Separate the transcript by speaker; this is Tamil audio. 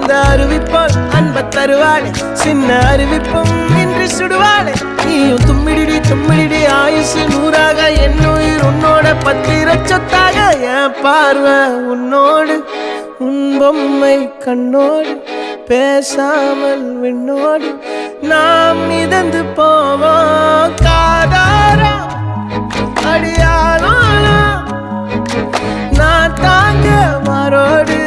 Speaker 1: அந்த அறிவிப்பால் அன்ப தருவாளே சின்ன அறிவிப்பும் இன்று சுடுவாளே நீயும் தும்மிடி தும்மிடி ஆயுசு நூறாக என்னுயிர் உன்னோட பத்திர சொத்தாக என் பார்வை உன்னோடு உன் பொம்மை கண்ணோடு பேசாமல் விண்ணோடு நாம் மிதந்து போவோம் காதாரா அடியாளோ நான் தாங்க மாறோடு